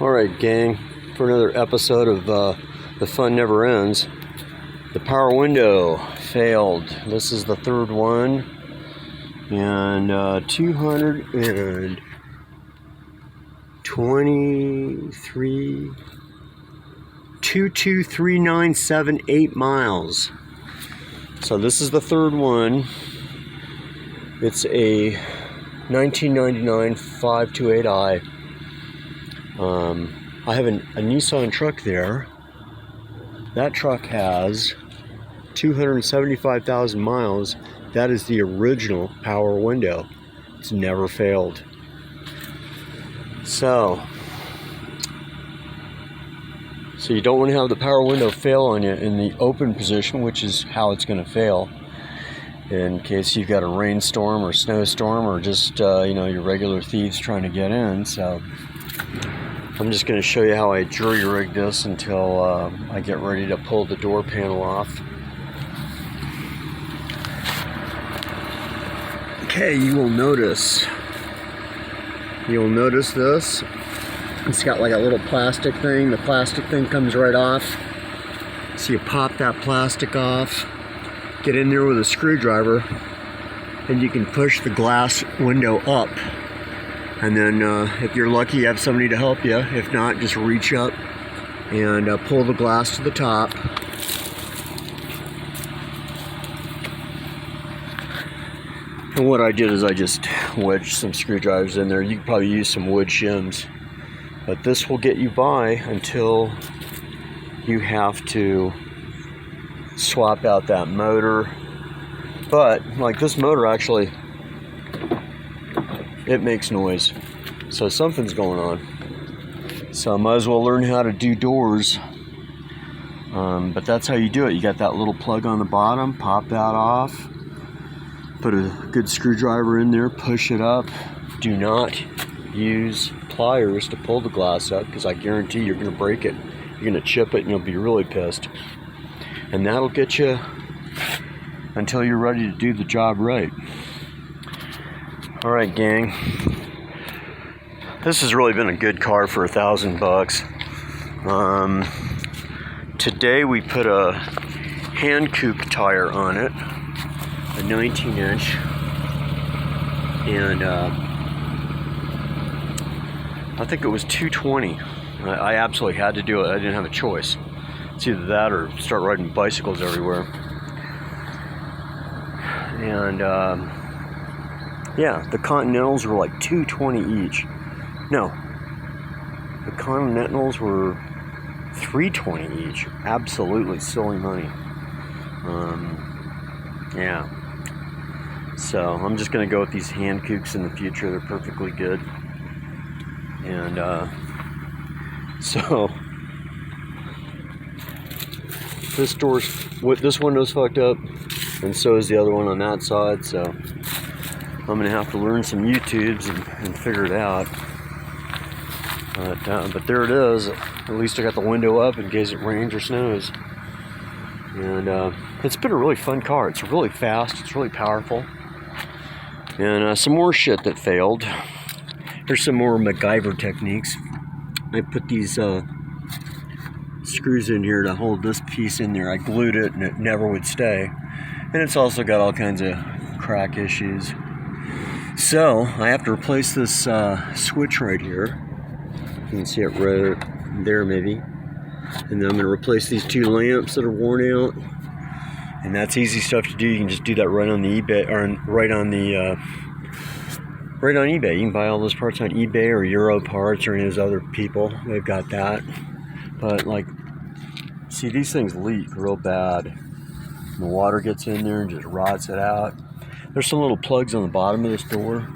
Alright, gang, for another episode of The Fun Never Ends. The power window failed. This is the third one. And 223,223,978 miles. So this is the third one. It's a 1999 528i. I have a Nissan truck there. That truck has 275,000 miles. That is the original power window. It's never failed. So you don't want to have the power window fail on you in the open position, which is how it's going to fail. In case you've got a rainstorm or snowstorm or just your regular thieves trying to get in. So I'm just going to show you how I jury rig this until I get ready to pull the door panel off. Okay, you'll notice this. It's got like a little plastic thing. The plastic thing comes right off. So you pop that plastic off, get in there with a screwdriver, and you can push the glass window up. And then if you're lucky, you have somebody to help you. If not, just reach up and pull the glass to the top. And what I did is I just wedged some screwdrivers in there. You could probably use some wood shims. But this will get you by until you have to swap out that motor. But like this motor actually, it makes noise, so something's going on. So I might as well learn how to do doors. But that's how you do it. You got that little plug on the bottom, pop that off, put a good screwdriver in there, push it up. Do not use pliers to pull the glass up, because I guarantee you're going to break it. You're going to chip it and you'll be really pissed. And that'll get you until you're ready to do the job right. Alright, gang, this has really been a good car for $1,000. Today we put a Hankook tire on it, a 19-inch, and I think it was $220. I absolutely had to do it. I didn't have a choice. It's either that or start riding bicycles everywhere. And yeah, the Continentals were like $220 each. No, the Continentals were $320 each. Absolutely silly money. Yeah. So I'm just gonna go with these Hankooks in the future. They're perfectly good. And so this window's fucked up, and so is the other one on that side. So I'm going to have to learn some YouTubes and figure it out. But there it is. At least I got the window up in case it rains or snows. And it's been a really fun car. It's really fast. It's really powerful. And some more shit that failed. Here's some more MacGyver techniques. I put these screws in here to hold this piece in there. I glued it and it never would stay. And it's also got all kinds of crack issues. So I have to replace this switch right here. You can see it right there maybe. And then I'm going to replace these two lamps that are worn out. And that's easy stuff to do. You can just do that right on the eBay, or right on eBay. You can buy all those parts on eBay or Euro Parts or any of those other people. They've got that. But like, see, these things leak real bad. And the water gets in there and just rots it out. There's some little plugs on the bottom of this door.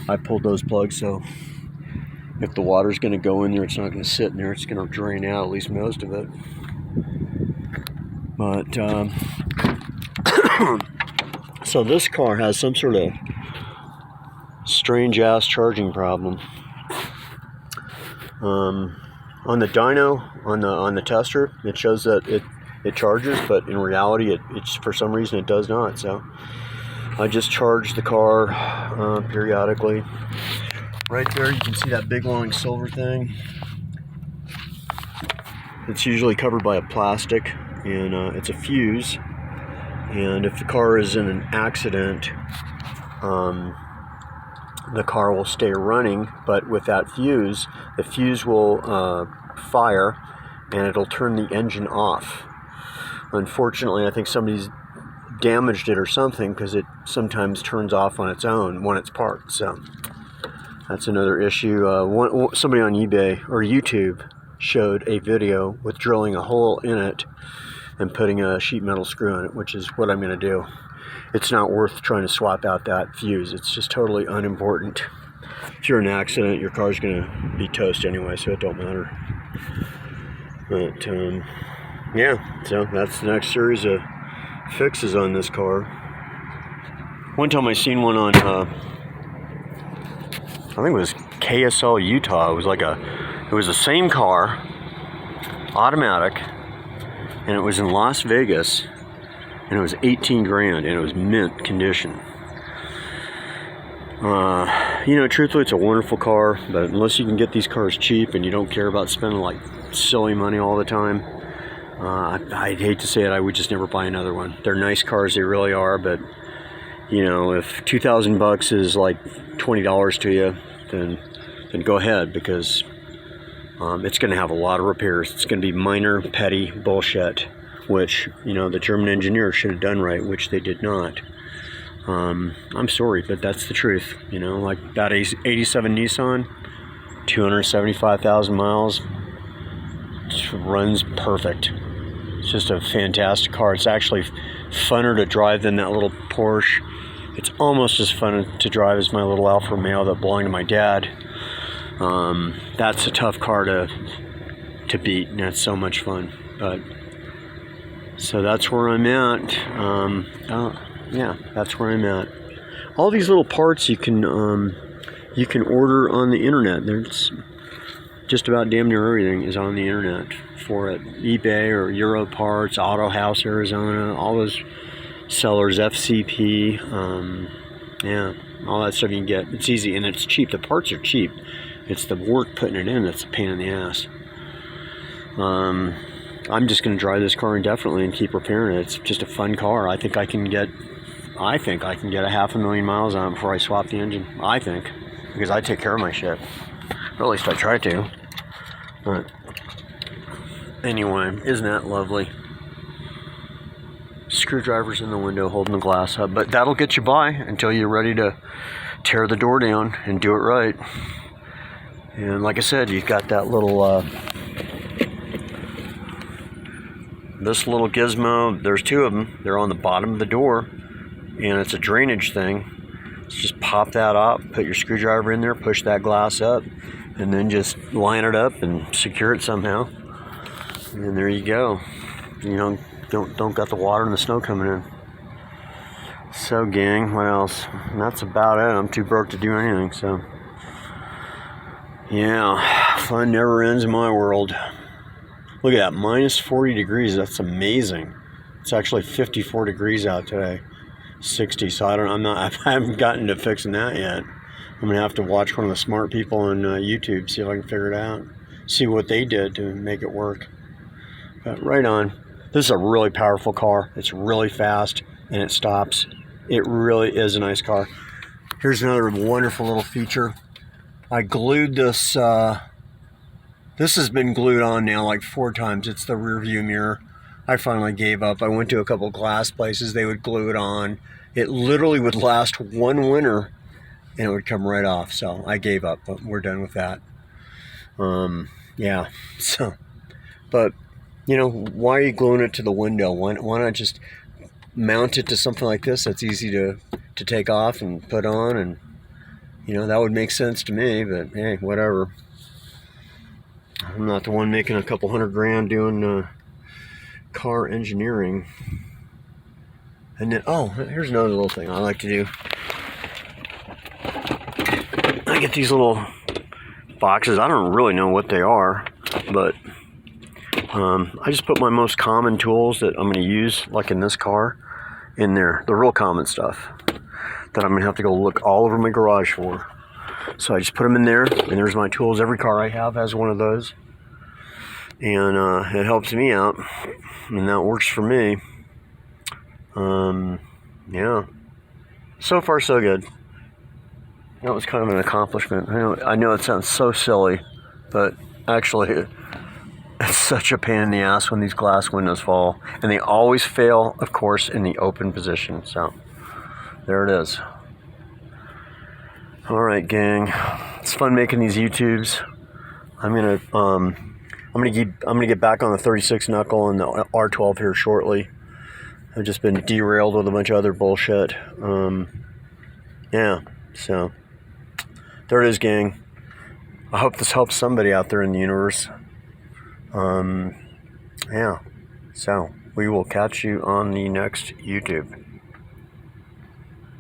I pulled those plugs, so if the water's going to go in there, it's not going to sit in there. It's going to drain out, at least most of it. But, so this car has some sort of strange-ass charging problem. On the dyno, on the tester, it shows that it charges, but in reality, it's for some reason it does not. So I just charge the car periodically. Right there, you can see that big long silver thing. It's usually covered by a plastic, and it's a fuse. And if the car is in an accident, the car will stay running, but with that fuse, the fuse will fire and it'll turn the engine off. Unfortunately, I think somebody's damaged it or something, because it sometimes turns off on its own when it's parked. So that's another issue. Somebody on eBay or YouTube showed a video with drilling a hole in it and putting a sheet metal screw in it, which is what I'm going to do. It's not worth trying to swap out that fuse. It's just totally unimportant. If you're in an accident, your car's going to be toast anyway, so it don't matter. But yeah, so that's the next series of fixes on this car. One time I seen one on I think it was KSL Utah. It was the same car, automatic, and it was in Las Vegas, and it was 18 grand, and it was mint condition. You know, truthfully, it's a wonderful car, but unless you can get these cars cheap and you don't care about spending like silly money all the time, I'd hate to say it, I would just never buy another one. They're nice cars, they really are, but you know, if $2,000 is like $20 to you, then go ahead, because it's going to have a lot of repairs. It's going to be minor, petty bullshit, which, you know, the German engineers should have done right, which they did not. I'm sorry, but that's the truth. You know, like that 87 Nissan, 275,000 miles, just runs perfect. It's just a fantastic car. It's actually funner to drive than that little Porsche. It's almost as fun to drive as my little Alfa Romeo that belonged to my dad. That's a tough car to beat, and that's so much fun. But so that's where I'm at. Yeah, that's where I'm at. All these little parts you can order on the internet. There's just about damn near everything is on the internet for it. eBay or Euro Parts, Auto House Arizona, all those sellers, FCP, yeah, all that stuff you can get. It's easy and it's cheap. The parts are cheap. It's the work putting it in that's a pain in the ass. I'm just going to drive this car indefinitely and keep repairing it. It's just a fun car. I think I can get a 500,000 miles on it before I swap the engine. I think, because I take care of my shit. Or at least I try to. But anyway, isn't that lovely? Screwdrivers in the window holding the glass up, but that'll get you by until you're ready to tear the door down and do it right. And like I said, you've got that little this little gizmo. There's two of them. They're on the bottom of the door, and it's a drainage thing. Just pop that up, put your screwdriver in there, push that glass up, and then just line it up and secure it somehow. And there you go. You know, don't got the water and the snow coming in. So gang, what else? And that's about it. I'm too broke to do anything, so yeah, fun never ends in my world. Look at that, minus 40 degrees. That's amazing. It's actually 54 degrees out today. 60, so I haven't gotten to fixing that yet. I'm gonna have to watch one of the smart people on YouTube, see if I can figure it out, see what they did to make it work. But right on. This is a really powerful car. It's really fast and it stops. It really is a nice car. Here's another wonderful little feature. I glued this. This has been glued on now like 4 times. It's the rear view mirror. I finally gave up. I went to a couple glass places. They would glue it on. It literally would last one winter and it would come right off. So I gave up, but we're done with that. Yeah, so, but you know, why are you gluing it to the window? Why not just mount it to something like this that's easy to take off and put on? And you know, that would make sense to me, but hey, whatever. I'm not the one making a couple $100,000 doing car engineering. And then, oh, here's another little thing I like to do. I get these little boxes. I don't really know what they are, but I just put my most common tools that I'm going to use, like in this car, in there. The real common stuff that I'm going to have to go look all over my garage for. So I just put them in there, and there's my tools. Every car I have has one of those. And it helps me out, and that works for me. Yeah. So far, so good. That was kind of an accomplishment. I know it sounds so silly, but actually, it's such a pain in the ass when these glass windows fall. And they always fail, of course, in the open position. So, there it is. Alright, gang. It's fun making these YouTubes. I'm gonna get back on the 36 knuckle and the R12 here shortly. I've just been derailed with a bunch of other bullshit. Yeah, so there it is, gang. I hope this helps somebody out there in the universe. Yeah, so we will catch you on the next YouTube.